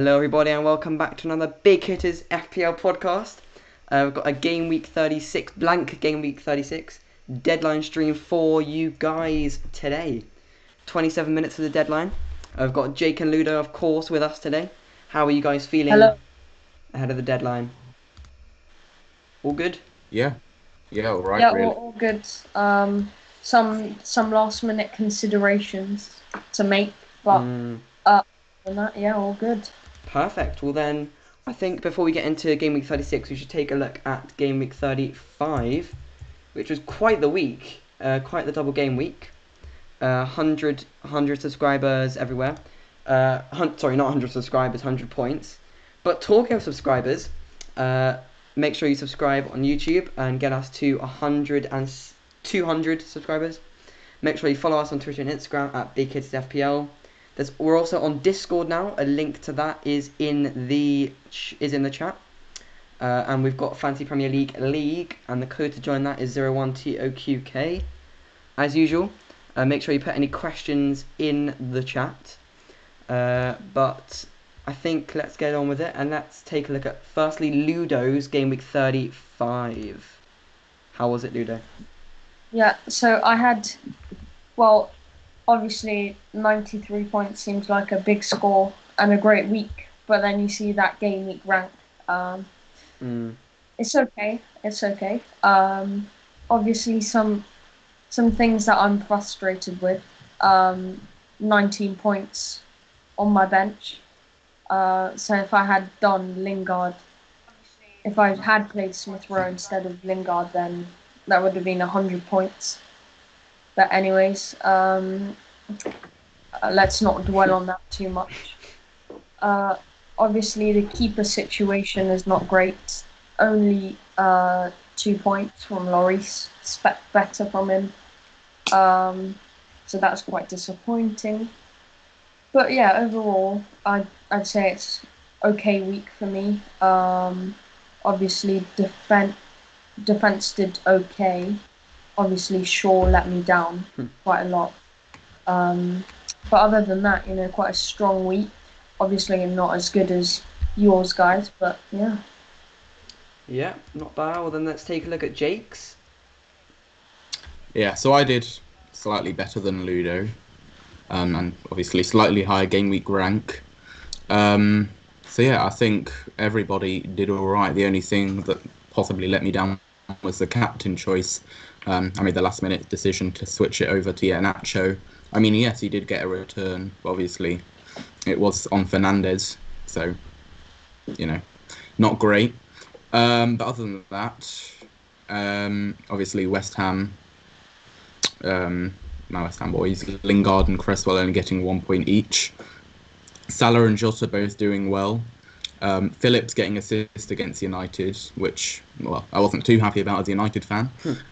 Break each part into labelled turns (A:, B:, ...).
A: Hello everybody and welcome back to another Big Hitters FPL podcast. We've got a game week 36, blank game week 36 deadline stream for you guys today. 27 minutes of the deadline. I've got Jake and Ludo, of course, with us today. How are you guys feeling
B: Hello.
A: ahead of the deadline? All good?
C: Yeah, all right,
B: Yeah, all,
C: really.
B: all good. Some last minute considerations to make, but other than that, yeah, all good.
A: Perfect. Well then, I think before we get into game week 36, we should take a look at game week 35, which was quite the week, quite the double game week. 100 subscribers everywhere. Sorry, not 100 subscribers, 100 points. But talking of subscribers, make sure you subscribe on YouTube and get us to 200 subscribers. Make sure you follow us on Twitter and Instagram at BigKidsFPL. We're also on Discord now. A link to that is in the chat. And we've got Fantasy Premier League, and the code to join that is 01TOQK. As usual, make sure you put any questions in the chat. But I think let's get on with it, and let's take a look at firstly Ludo's game week 35. How was it, Ludo?
B: Yeah, so I had, well, obviously 93 points seems like a big score and a great week, but then you see that game week rank. It's okay. It's okay. Obviously some things that I'm frustrated with. 19 points on my bench. So if I had done Lingard, if I had played Smith Rowe instead of Lingard, then that would have been 100 points. But anyways, let's not dwell on that too much. Obviously, the keeper situation is not great. Only 2 points from Lloris. Expect better from him. So that's quite disappointing. But yeah, overall, I'd say it's okay week for me. Obviously, defense did okay. Obviously, Shaw let me down quite a lot. But other than that, quite a strong week. Obviously, not as good as yours, guys, but yeah.
A: Yeah, not bad. Well, then let's take a look at Jake's.
C: Yeah, so I did slightly better than Ludo, and obviously slightly higher game week rank. So yeah, I think everybody did all right. The only thing that possibly let me down was the captain choice. I made the last minute decision to switch it over to Nacho. I mean, yes, he did get a return, but obviously it was on Fernandez, so not great. But other than that, obviously West Ham, my West Ham boys, Lingard and Cresswell only getting 1 point each. Salah and Jota both doing well. Phillips getting assist against United, which, well, I wasn't too happy about as a United fan.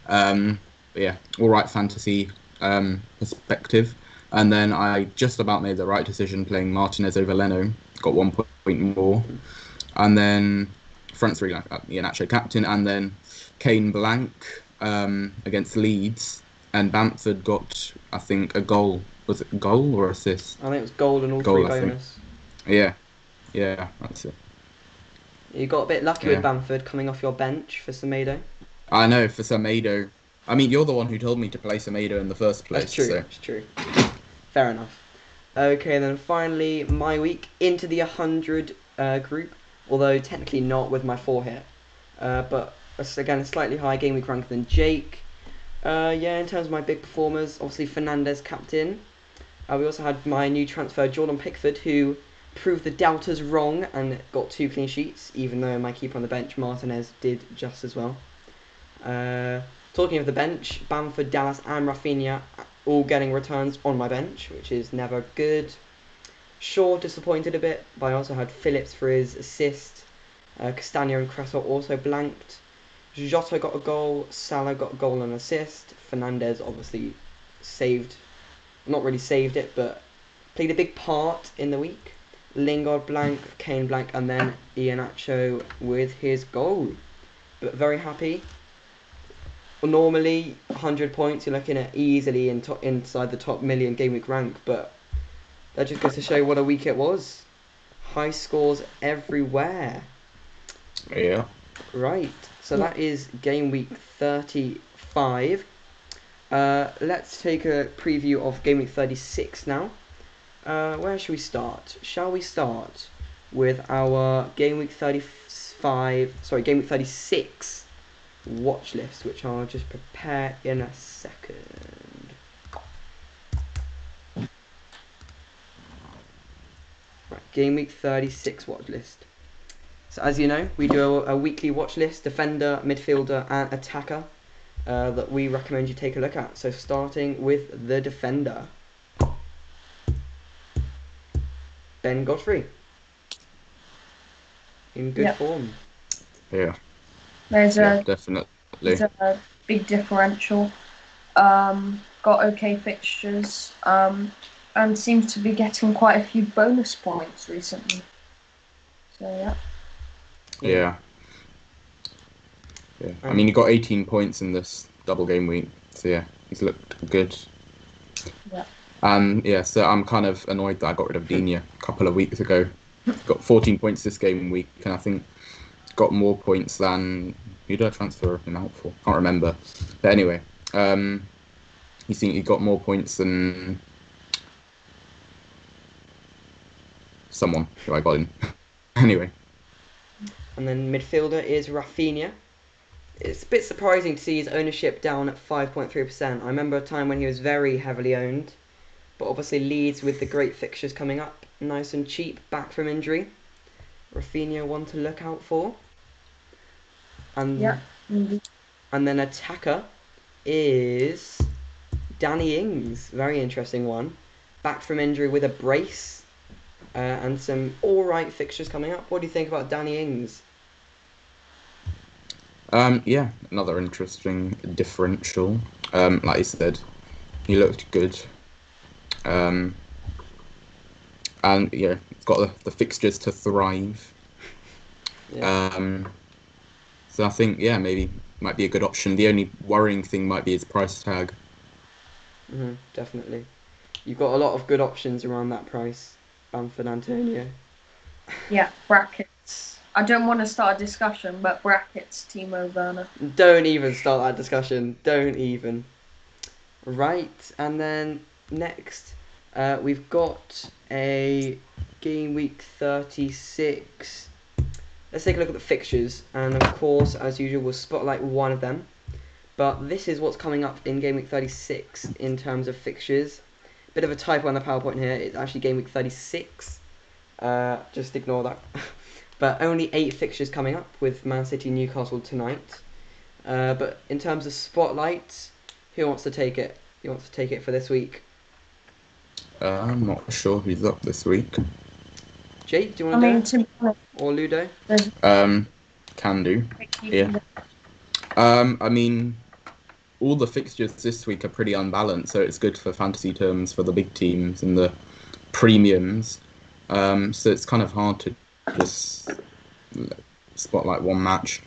C: But yeah, all right fantasy perspective. And then I just about made the right decision playing Martinez over Leno, got 1 point more. And then front three, Nacho captain, and then Kane blank against Leeds, and Bamford got, I think, a goal. Was it a goal or assist?
A: I think it was goal and all
C: Goal,
A: three
C: I think.
A: bonus.
C: Yeah, that's it.
A: You got a bit lucky with Bamford coming off your bench for Semedo.
C: I know, for Semedo. I mean, you're the one who told me to play Semedo in the first place.
A: That's true,
C: so.
A: That's true. Fair enough. Okay, then finally, my week into the 100 group, although technically not with my 4 hit. But again, a slightly higher game week rank than Jake. Yeah, in terms of my big performers, obviously Fernandez captain. We also had my new transfer, Jordan Pickford, who proved the doubters wrong and got 2 clean sheets, even though my keeper on the bench, Martinez, did just as well. Talking of the bench, Bamford, Dallas and Rafinha all getting returns on my bench, which is never good. Shaw disappointed a bit, but I also had Phillips for his assist. Castagna and Cresswell also blanked. Jota got a goal, Salah got a goal and assist. Fernandez obviously not really saved it, but played a big part in the week. Lingard blank, Kane blank, and then Iheanacho with his goal. But very happy. Well, normally 100 points, you're looking at easily inside the top million game week rank, but that just goes to show what a week it was. High scores everywhere.
C: Yeah.
A: Right. So
B: Yeah.
A: that is game week 35. Let's take a preview of game week 36 now. Where should we start? Shall we start with our game week 36 watch list, which I'll just prepare in a second. Right, game week 36 watch list. So as you know, we do a weekly watch list, defender, midfielder, and attacker that we recommend you take a look at. So starting with the defender, Ben Godfrey, in good
B: Yep.
A: form.
C: Yeah.
B: There's
C: Definitely.
B: a big differential. Got okay fixtures. And seems to be getting quite a few bonus points recently. So yeah.
C: Yeah. I mean, he got 18 points in this double game week. So yeah, he's looked good.
B: Yeah.
C: And yeah, so I'm kind of annoyed that I got rid of Dina a couple of weeks ago. Got 14 points this game week, and I think got more points than who did I transfer him out for? Can't remember. But anyway, you think he got more points than someone who I got in. Anyway.
A: And then midfielder is Rafinha. It's a bit surprising to see his ownership down at 5.3%. I remember a time when he was very heavily owned, but obviously Leeds with the great fixtures coming up, nice and cheap, back from injury. Rafinha one to look out for. And
B: Yeah.
A: and then attacker is Danny Ings, very interesting one. Back from injury with a brace and some alright fixtures coming up. What do you think about Danny Ings?
C: Yeah, another interesting differential. Like you said, he looked good. And yeah, it's got the fixtures to thrive.
A: Yeah.
C: So I think maybe might be a good option. The only worrying thing might be his price tag.
A: Definitely. You've got a lot of good options around that price, Bamford Antonio.
B: Yeah, brackets. I don't want to start a discussion, but brackets, Timo Werner.
A: Don't even start that discussion. Don't even. Right, and then next, we've got a game week 36. Let's take a look at the fixtures, and of course, as usual, we'll spotlight one of them. But this is what's coming up in game week 36 in terms of fixtures. Bit of a typo on the PowerPoint here. It's actually game week 36. Just ignore that. But only 8 fixtures coming up with Man City Newcastle tonight. But in terms of spotlights, who wants to take it? Who wants to take it for this week?
C: I'm not sure who's up this week.
A: Jake, do you want to do it?
B: To
A: Or Ludo?
C: Can do. Yeah. I mean, all the fixtures this week are pretty unbalanced, so it's good for fantasy terms for the big teams and the premiums. So it's kind of hard to just spotlight one match.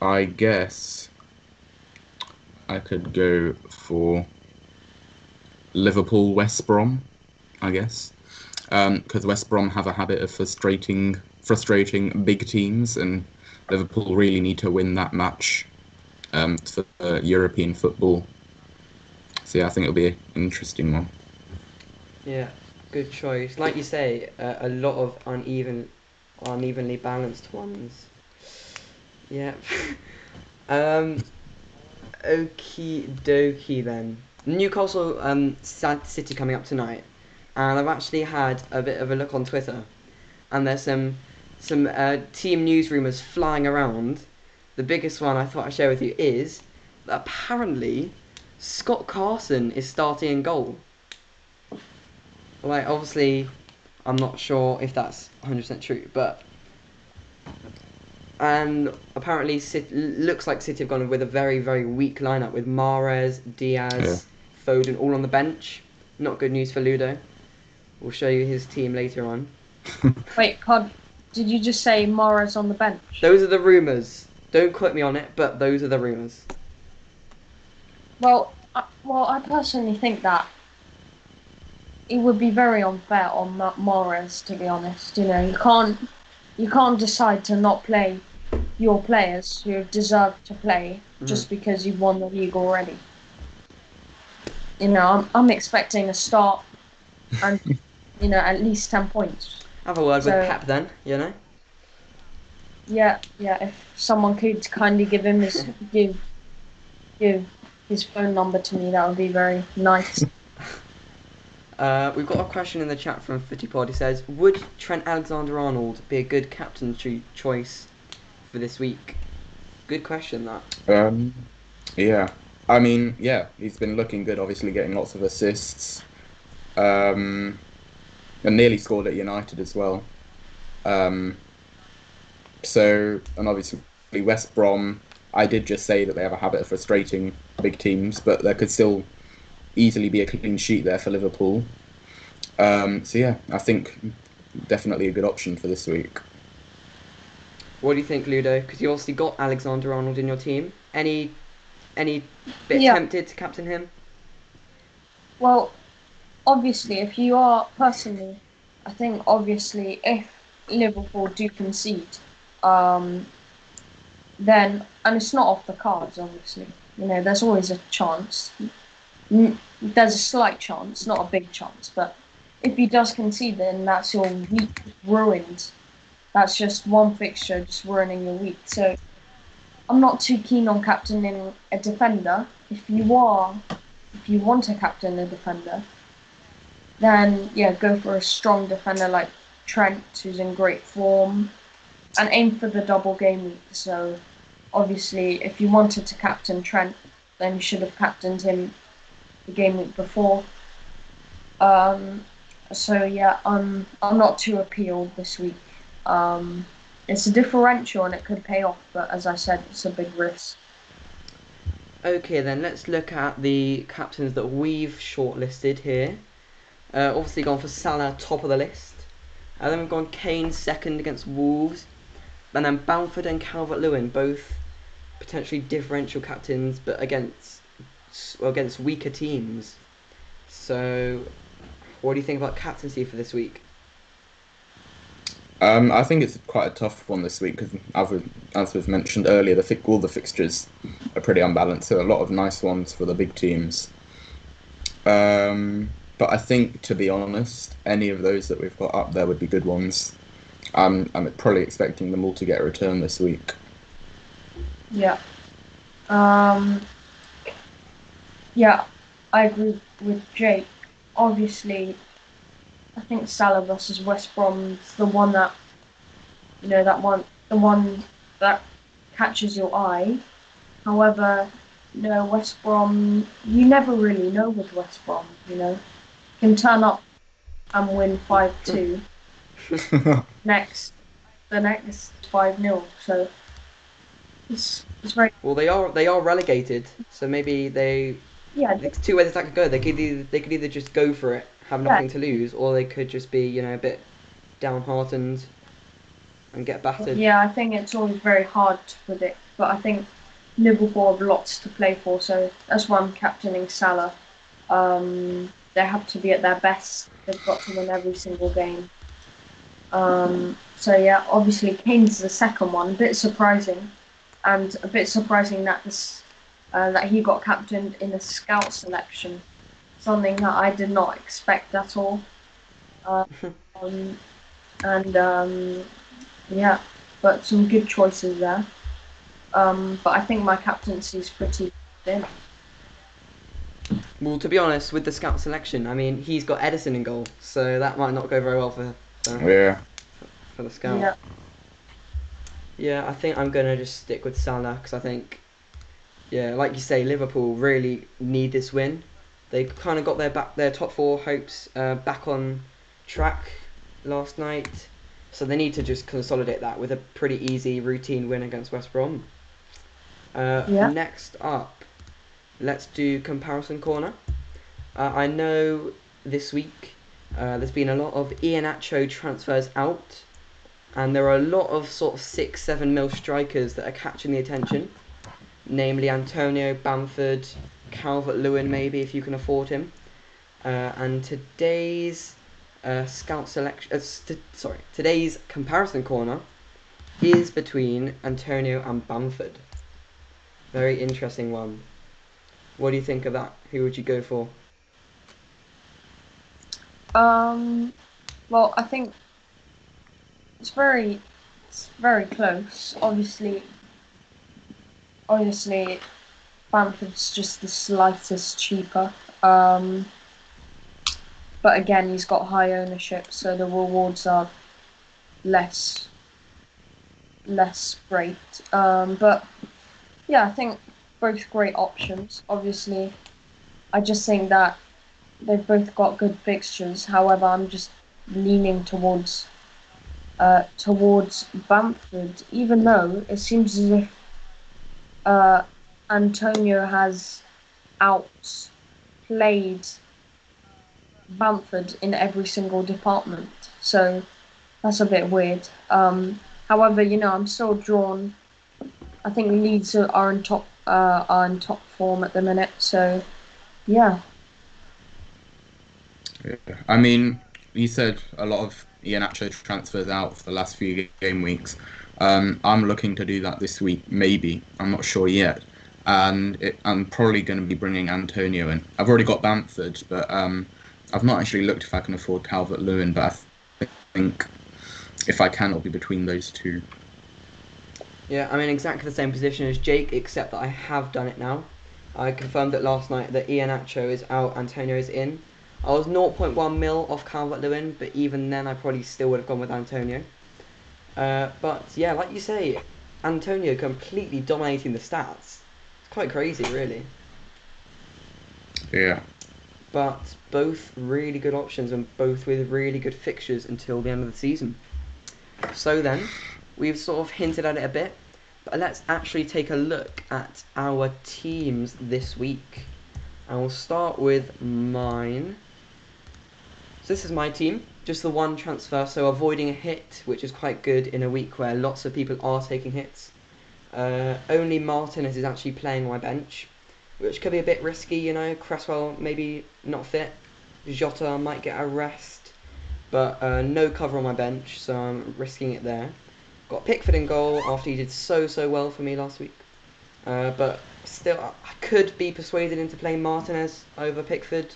C: I guess I could go for Liverpool West Brom, I guess, because West Brom have a habit of frustrating big teams, and Liverpool really need to win that match for European football. So yeah, I think it'll be an interesting one.
A: Yeah, good choice. Like you say, a lot of unevenly balanced ones. Yeah. Okie dokie then. Newcastle City coming up tonight, and I've actually had a bit of a look on Twitter, and there's some team news rumours flying around. The biggest one I thought I'd share with you is that apparently Scott Carson is starting in goal. Like, obviously, I'm not sure if that's 100% true, but and apparently looks like City have gone with a very, very weak lineup with Mahrez, Diaz, Foden all on the bench. Not good news for Ludo. We'll show you his team later on.
B: Wait, Pod, did you just say Mahrez on the bench?
A: Those are the rumours. Don't quote me on it, but those are the rumours.
B: Well, I personally think that it would be very unfair on Mahrez, to be honest. You can't decide to not play your players who deserve to play
A: Mhm.
B: just because you've won the league already. I'm expecting a start and at least 10 points.
A: Have a word with
B: So
A: Pep then, you know.
B: yeah. If someone could kindly give his phone number to me, that would be very nice.
A: We've got a question in the chat from FootyPod. He says, "Would Trent Alexander-Arnold be a good captain choice for this week?" Good question, that.
C: Yeah. I mean, yeah, he's been looking good, obviously getting lots of assists. And nearly scored at United as well. And obviously West Brom, I did just say that they have a habit of frustrating big teams, but there could still easily be a clean sheet there for Liverpool. So yeah, I think definitely a good option for this week.
A: What do you think, Ludo? Because you obviously got Alexander-Arnold in your team. Any bit
B: Yeah.
A: tempted to captain him?
B: Well, obviously, if you are personally, I think obviously if Liverpool do concede, um, then and it's not off the cards. Obviously, there's always a chance. There's a slight chance, not a big chance, but if he does concede, then that's your week ruined. That's just one fixture just ruining your week. So I'm not too keen on captaining a defender. If you want to captain a defender, then yeah, go for a strong defender like Trent, who's in great form, and aim for the double game week. So obviously, if you wanted to captain Trent, then you should have captained him the game week before. Um, so yeah, I'm not too appealed this week. Um, it's a differential and it could pay off, but as I said, it's a big risk.
A: Okay, then let's look at the captains that we've shortlisted here. Obviously gone for Salah, top of the list. Then we've gone Kane second against Wolves, and then Bamford and Calvert-Lewin, both potentially differential captains, but against weaker teams. So, what do you think about captaincy for this week?
C: I think it's quite a tough one this week because, as we've mentioned earlier, all the fixtures are pretty unbalanced. So a lot of nice ones for the big teams. But I think, to be honest, any of those that we've got up there would be good ones. I'm probably expecting them all to get a return this week.
B: Yeah. Yeah, I agree with Jake. Obviously, I think Salah versus West Brom's the one that the one that catches your eye. However, West Brom, you never really know with West Brom. Can turn up and win 5-2. Next, the next 5-0. So it's very
A: Well, they are relegated, so maybe
B: yeah
A: there's two ways that could go. They could either just go for it, have
B: yeah
A: nothing to lose, or they could just be a bit downhearted and get battered.
B: yeah. I think it's always very hard to predict, but I think Liverpool have lots to play for, so that's why I'm captaining Salah. They have to be at their best. They've got to win every single game. So yeah, obviously Kane's the second one. A bit surprising, and a bit surprising that that he got captained in the scout selection. Something that I did not expect at all. Um, and yeah, but some good choices there. But I think my captaincy is pretty thin.
A: Well, to be honest, with the scout selection, I mean, he's got Edison in goal, so that might not go very well
C: Yeah.
A: for the scout.
B: Yeah.
A: Yeah, I think I'm gonna just stick with Salah because I think, yeah, like you say, Liverpool really need this win. They kind of got their top four hopes back on track last night, so they need to just consolidate that with a pretty easy routine win against West Brom.
B: Yeah.
A: Next up, let's do comparison corner. I know this week there's been a lot of Iheanacho transfers out, and there are a lot of sort of 6-7 mil strikers that are catching the attention, namely Antonio, Bamford, Calvert-Lewin maybe if you can afford him. And today's today's comparison corner is between Antonio and Bamford. Very interesting one. What do you think of that? Who would you go for?
B: Well, I think it's very close. Obviously, Bamford's just the slightest cheaper. But again, he's got high ownership, so the rewards are less great. But yeah, I think both great options. Obviously, I just think that they've both got good fixtures. However, I'm just leaning towards Bamford, even though it seems as if Antonio has outplayed Bamford in every single department. So that's a bit weird. However, I'm still drawn. I think Leeds are in top form at the minute. So yeah.
C: Yeah. I mean, you said a lot of Iheanacho transfers out for the last few game weeks. I'm looking to do that this week, maybe. I'm not sure yet. And I'm probably going to be bringing Antonio in. I've already got Bamford, but I've not actually looked if I can afford Calvert-Lewin, but I think if I can, it'll be between those two.
A: Yeah, I'm in exactly the same position as Jake, except that I have done it now. I confirmed it last night that Iheanacho is out, Antonio is in. I was 0.1 mil off Calvert-Lewin, but even then I probably still would have gone with Antonio. But yeah, like you say, Antonio completely dominating the stats. It's quite crazy, really.
C: Yeah.
A: But both really good options and both with really good fixtures until the end of the season. So then, we've sort of hinted at it a bit, but let's actually take a look at our teams this week. I will start with mine. So this is my team, just the one transfer, so avoiding a hit, which is quite good in a week where lots of people are taking hits. Only Martinez is actually playing on my bench, which could be a bit risky, Cresswell maybe not fit. Jota might get a rest, but no cover on my bench, so I'm risking it there. Got Pickford in goal after he did so well for me last week. But still, I could be persuaded into playing Martinez over Pickford,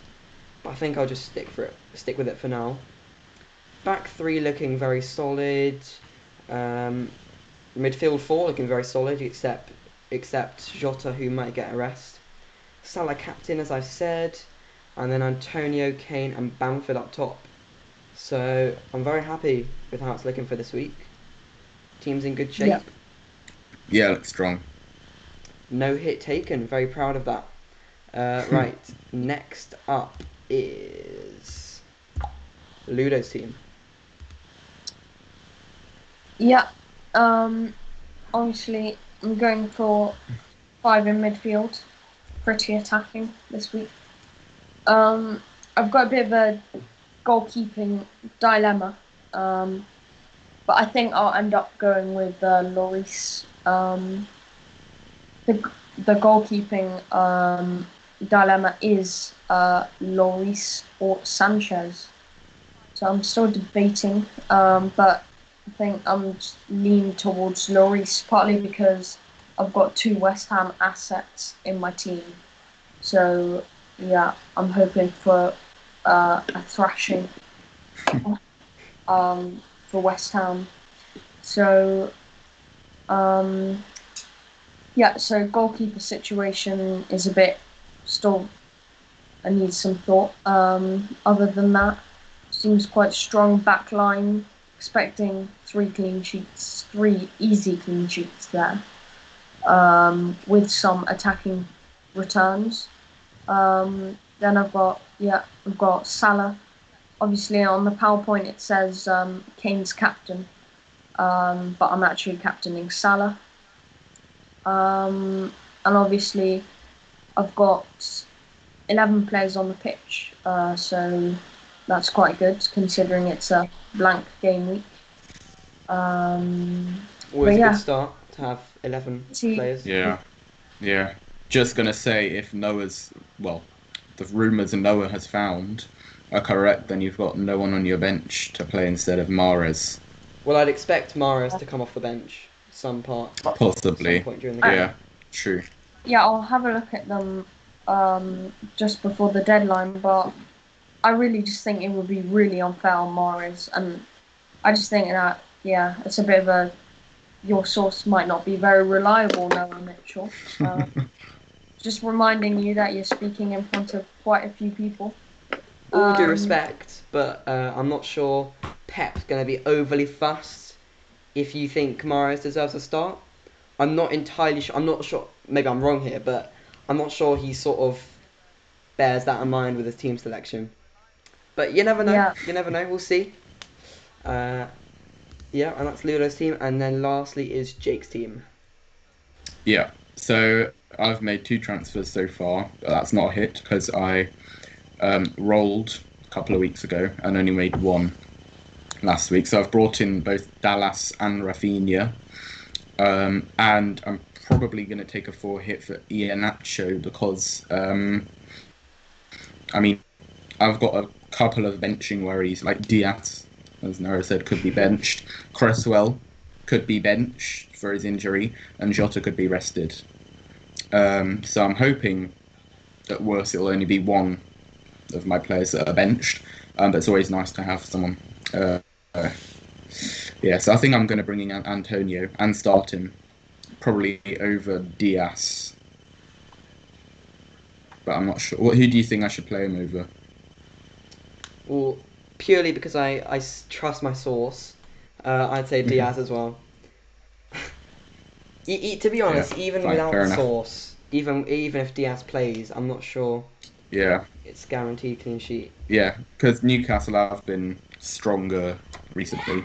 A: but I think I'll just stick with it for now. Back three looking very solid. Midfield four looking very solid, except Jota, who might get a rest. Salah captain, as I've said, and then Antonio, Kane, and Bamford up top. So I'm very happy with how it's looking for this week. Team's in good shape.
B: Yeah.
C: Yeah, looks strong.
A: No hit taken. Very proud of that. Right. Next up is Ludo's team.
B: Yeah. Obviously, I'm going for 5 in midfield. Pretty attacking this week. I've got a bit of a goalkeeping dilemma. But I think I'll end up going with Lloris. The goalkeeping dilemma is Lloris or Sanchez. So I'm still debating, but I think I'm leaning towards Lloris, partly because I've got 2 West Ham assets in my team. So yeah, I'm hoping for a thrashing for West Ham. So yeah, so goalkeeper situation is a bit still. I need some thought. Other than that, seems quite strong backline. Expecting 3 clean sheets, 3 easy clean sheets there, with some attacking returns. Then I've got Salah. Obviously on the PowerPoint it says Kane's captain, but I'm actually captaining Salah. And obviously I've got 11 players on the pitch, so that's quite good considering it's a blank game week.
A: Always a
B: yeah.
A: good start to have 11 players.
C: Yeah. Just gonna say, if Noah's the rumours Noah has found are correct, then you've got no one on your bench to play instead of Mahrez.
A: Well, I'd expect Mahrez to come off the bench some
C: Possibly.
A: point during the game.
C: Yeah, true.
B: Yeah, I'll have a look at them just before the deadline, but I really just think it would be really unfair on Mahrez, and I just think that, yeah, it's a bit of a, your source might not be very reliable, Noah Mitchell. Just reminding you that you're speaking in front of quite a few people.
A: All due respect, but I'm not sure Pep's going to be overly fussed if you think Mahrez deserves a start. I'm not entirely sure. I'm not sure. Maybe I'm wrong here, but I'm not sure he sort of bears that in mind with his team selection. But you never know.
B: Yeah.
A: You never know. We'll see. Yeah, and that's Ludo's team. And then lastly is Jake's team.
C: Yeah, so I've made 2 transfers so far. That's not a hit because I rolled a couple of weeks ago and only made 1 last week. So I've brought in both Dallas and Rafinha. And I'm probably going to take a 4 hit for Iheanacho because, I mean, I've got a couple of benching worries, like Diaz, as Noah said, could be benched. Cresswell could be benched for his injury, and Jota could be rested. So I'm hoping at worst it'll only be 1 of my players that are benched, but it's always nice to have someone. Yeah, so I think I'm going to bring in Antonio and start him, probably over Diaz. But I'm not sure. Who do you think I should play him over?
A: Well, purely because I trust my source, I'd say Diaz as well. To be honest, even without the source, even if Diaz plays, I'm not sure.
C: Yeah.
A: It's guaranteed clean sheet.
C: Yeah, because Newcastle have been stronger recently.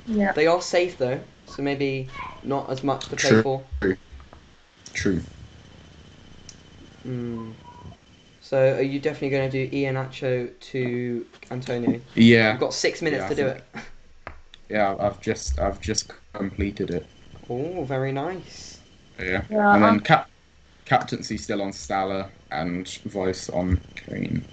B: Yeah.
A: They are safe though, so maybe not as much to play for.
C: True.
A: So are you definitely going to do Iheanacho to Antonio?
C: Yeah.
A: You've got 6 minutes to do it.
C: Yeah, I've just completed it.
A: Oh, very nice.
C: Yeah. And then captaincy still on Salah and vice on Kane.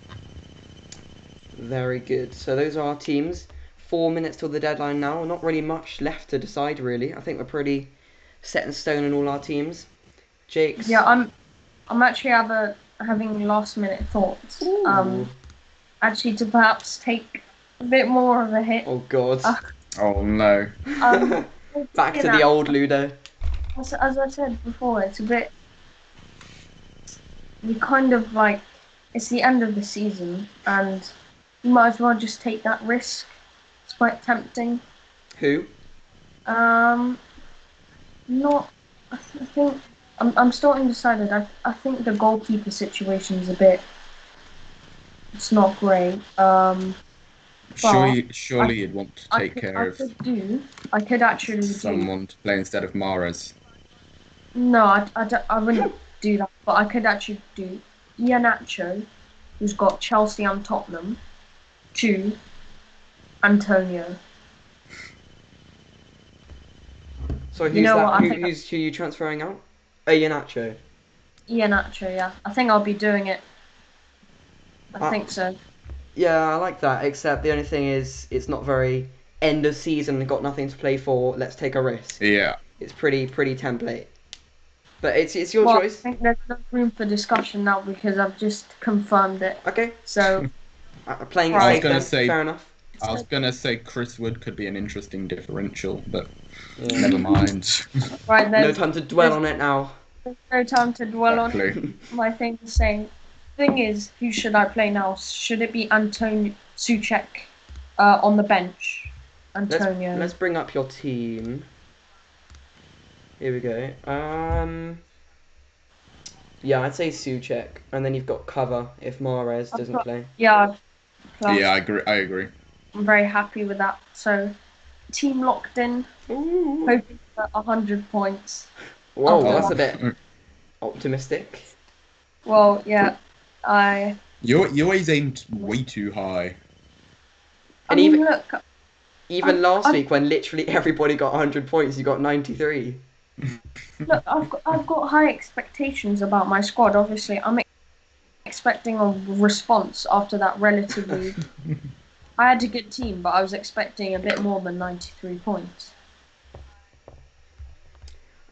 A: Very good. So those are our teams. 4 minutes till the deadline now. Not really much left to decide, really. I think we're pretty set in stone in all our teams. Jake's.
B: Yeah, I'm actually having last minute thoughts. Actually, to perhaps take a bit more of a hit.
A: Oh God.
C: Oh no.
A: Back to the old Ludo.
B: As I said before, it's a bit. We kind of like, it's the end of the season, and you might as well just take that risk. It's quite tempting.
A: Who?
B: Not. I think I'm still undecided. I think the goalkeeper situation is a bit. It's not great.
C: Surely you'd want to take care of
B: I could actually
C: someone to play instead of Mahrez.
B: No, I wouldn't do that. But I could actually do Iheanacho, who's got Chelsea and Tottenham, to Antonio.
A: So who are you transferring out? Iheanacho.
B: Iheanacho, yeah. I think I'll be doing it. I think so.
A: Yeah, I like that, except the only thing is it's not very end of season and got nothing to play for, let's take a risk.
C: Yeah.
A: It's pretty template. But it's your choice.
B: I think there's no room for discussion now because I've just confirmed it.
A: Okay.
B: So
A: playing it safe then, fair enough.
C: I was gonna say Chris Wood could be an interesting differential, but never mind.
B: Right then.
A: No time to dwell on it now.
B: There's no time to dwell on it. My thing is saying. Thing is, who should I play now? Should it be Antonio Souček on the bench? Antonio.
A: Let's bring up your team. Here we go. Yeah, I'd say Souček, and then you've got cover if Mahrez doesn't play.
B: Yeah.
C: Yeah, I agree.
B: I'm very happy with that. So, team locked in.
A: Ooh.
B: Hoping for 100 points.
A: Whoa, that's a bit optimistic.
B: Well, yeah.
C: You always aimed way too high.
A: And
B: I mean, look,
A: even last week when literally everybody got 100 points, you got 93.
B: Look, I've got high expectations about my squad. Obviously, I'm expecting a response after that relatively. I had a good team, but I was expecting a bit more than 93 points.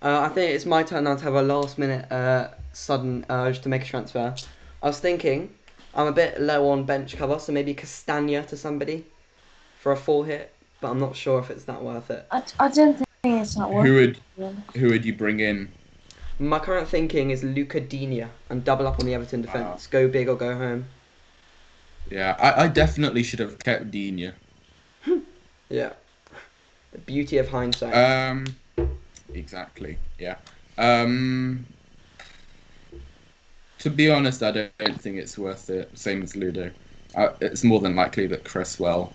A: I think it's my turn now to have a last minute sudden urge to make a transfer. I was thinking I'm a bit low on bench cover, so maybe Castagna to somebody for a full hit, but I'm not sure if it's that worth it.
B: I don't think it's that worth
C: Who
B: it.
C: who would you bring in?
A: My current thinking is Luca Digne and double up on the Everton defence. Go big or go home.
C: Yeah, I definitely should have kept Digne.
A: Yeah. The beauty of hindsight.
C: Exactly. Yeah. To be honest, I don't think it's worth it. Same as Ludo. It's more than likely that Cresswell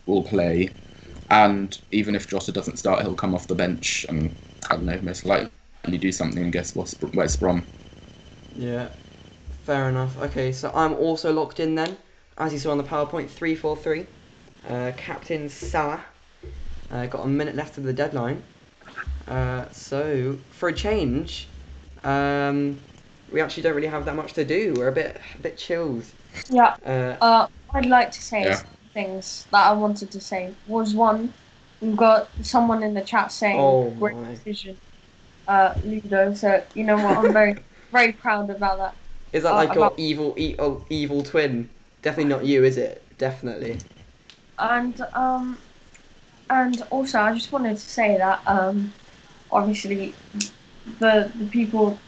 C: will play, and even if Jota doesn't start, he'll come off the bench and I don't know, most likely do something against West Brom.
A: Yeah. Fair enough. Okay, so I'm also locked in then. As you saw on the PowerPoint, 3-4-3. Captain Salah. Got a minute left of the deadline. So, for a change, we actually don't really have that much to do. We're a bit chilled.
B: Yeah. I'd like to say
C: Yeah.
B: some things that I wanted to say. Was one, we've got someone in the chat saying
A: Oh
B: great
A: my.
B: decision, Ludo. So you know what, I'm very very proud about that.
A: Is that like your
B: About
A: evil twin? Definitely not you, is it? Definitely.
B: and also I just wanted to say that obviously the people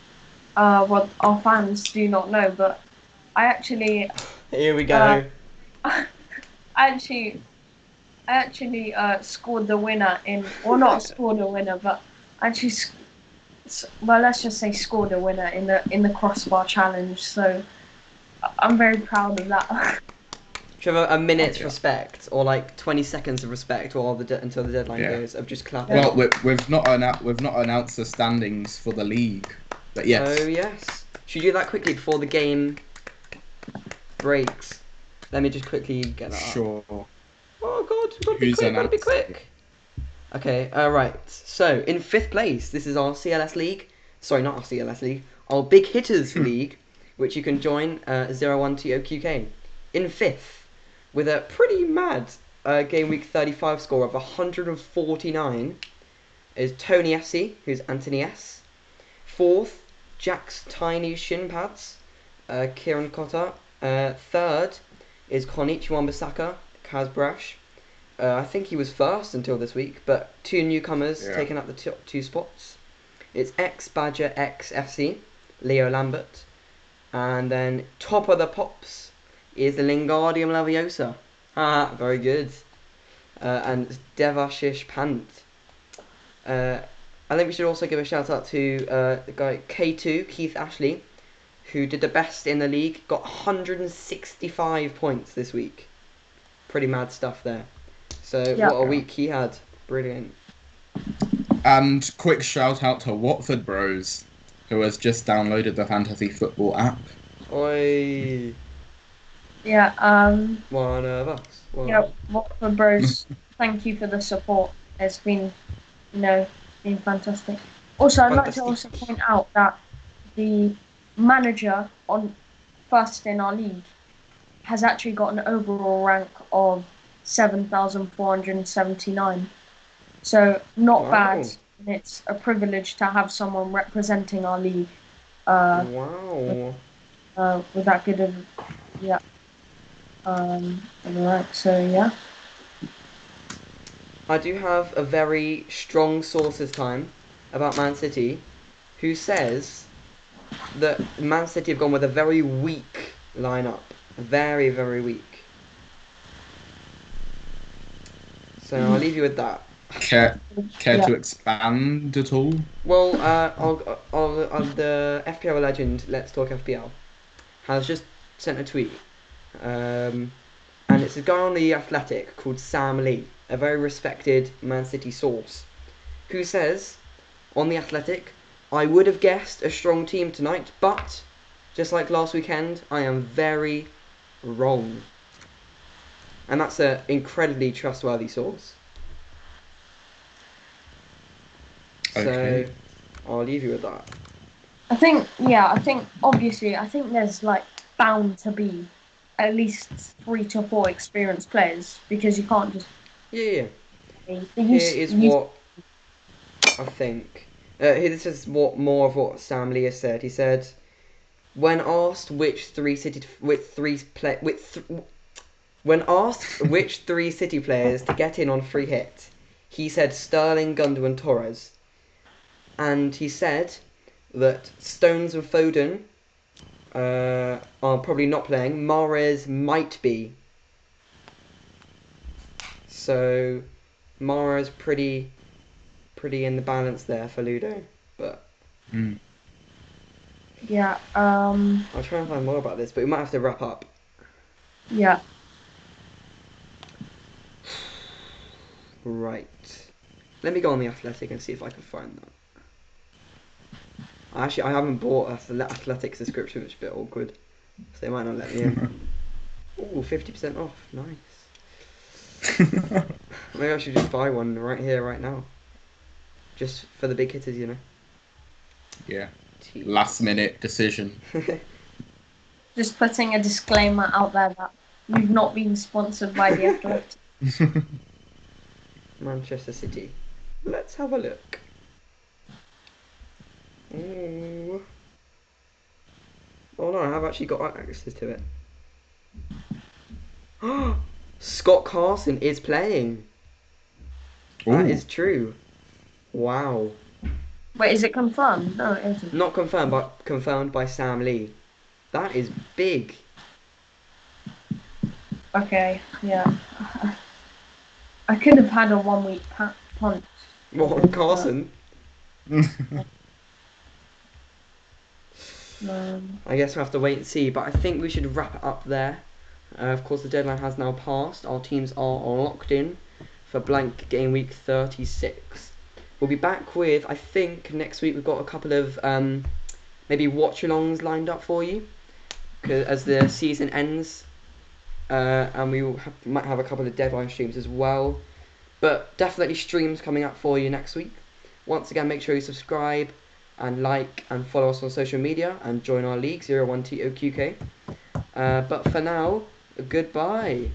B: what our fans do not know, but I actually
A: Here we
B: uh
A: go.
B: I actually scored the winner well, not scored a winner, but actually, well, let's just say scored a winner in the crossbar challenge. So I'm very proud of that.
A: Should have a minute's
C: Yeah.
A: respect, or like 20 seconds of respect, while until the deadline
C: Yeah.
A: goes of just clapping.
C: Well, we've not announced the standings for the league, but yes.
A: Oh yes. Should we do that quickly before the game breaks? Let me just quickly get that up.
C: Sure.
A: Oh god, we've got to be
C: Who's
A: quick, got to be
C: announced?
A: quick. Okay, right. So, in 5th place, this is our CLS League. Sorry, not our CLS League. Our Big Hitters League, which you can join 01TOQK. In 5th, with a pretty mad Game Week 35 score of 149, is Tony FC, who's Anthony S. 4th, Jack's Tiny Shin Pads, Kieran Cotter. 3rd is Konichi Wambasaka, Kaz Brash. I think he was first until this week, but 2 newcomers taking up the top 2 spots. It's Badger X FC, Leo Lambert. And then top of the pops is the Lingardium Laviosa. Ah, very good. And it's Devashish Pant. I think we should also give a shout out to the guy K2, Keith Ashley, who did the best in the league, got 165 points this week. Pretty mad stuff there. So
B: Yeah.
A: what a week he had. Brilliant.
C: And quick shout out to Watford Bros, who has just downloaded the Fantasy Football app.
A: Oi.
B: Yeah.
A: One of us.
B: Yeah. Watford Bros, thank you for the support. It's been, been fantastic. Also, I'd like to also point out that the manager on first in our league has actually got an overall rank of 7,479. So not bad. And it's a privilege to have someone representing our league.
A: Wow.
B: With that good of Alright, so yeah.
A: I do have a very strong source this time about Man City, who says that Man City have gone with a very weak lineup. Very, very weak. So I'll leave you with that.
C: Care to expand at all?
A: Well, the FPL legend, Let's Talk FPL, has just sent a tweet. And it's a guy on The Athletic called Sam Lee, a very respected Man City source, who says, on The Athletic, I would have guessed a strong team tonight, but, just like last weekend, I am very wrong. And that's an incredibly trustworthy source.
C: Okay.
A: So, I'll leave you with that.
B: I think obviously, I think there's bound to be at least 3 to 4 experienced players because you can't just.
A: Yeah.
B: They
A: Here is
B: use
A: what I think. Here, this is what more of what Sam Lee has said. He said, when asked when asked which 3 City players to get in on free hit, he said Sterling, Gundogan, and Torres. And he said that Stones and Foden are probably not playing. Mahrez might be. So Mahrez pretty in the balance there for Ludo. But
B: Yeah.
A: I'll try and find more about this, but we might have to wrap up.
B: Yeah.
A: Right. Let me go on the Athletic and see if I can find that. Actually, I haven't bought a Athletic subscription, which is a bit awkward. So they might not let me in. Ooh, 50% off. Nice. Maybe I should just buy one right here, right now. Just for the big hitters, you know.
C: Yeah. Last minute decision.
B: Just putting a disclaimer out there that we've not been sponsored by the Athletic.
A: Manchester City. Let's have a look. Ooh. Oh no, I have actually got access to it. Scott Carson is playing. That
C: Ooh.
A: is true. Wow.
B: Wait, is it confirmed? No, it isn't.
A: Not confirmed, but confirmed by Sam Lee. That is big.
B: Okay, yeah. I could have had a 1 week punt.
A: What, Carson? I guess we'll have to wait and see, but I think we should wrap it up there. Of course, the deadline has now passed. Our teams are locked in for blank game week 36. We'll be back with, I think, next week we've got a couple of maybe watch-alongs lined up for you as the season ends. And we might have a couple of deadline streams as well. But definitely streams coming up for you next week. Once again, make sure you subscribe and like and follow us on social media and join our league 01TOQK. But for now, goodbye.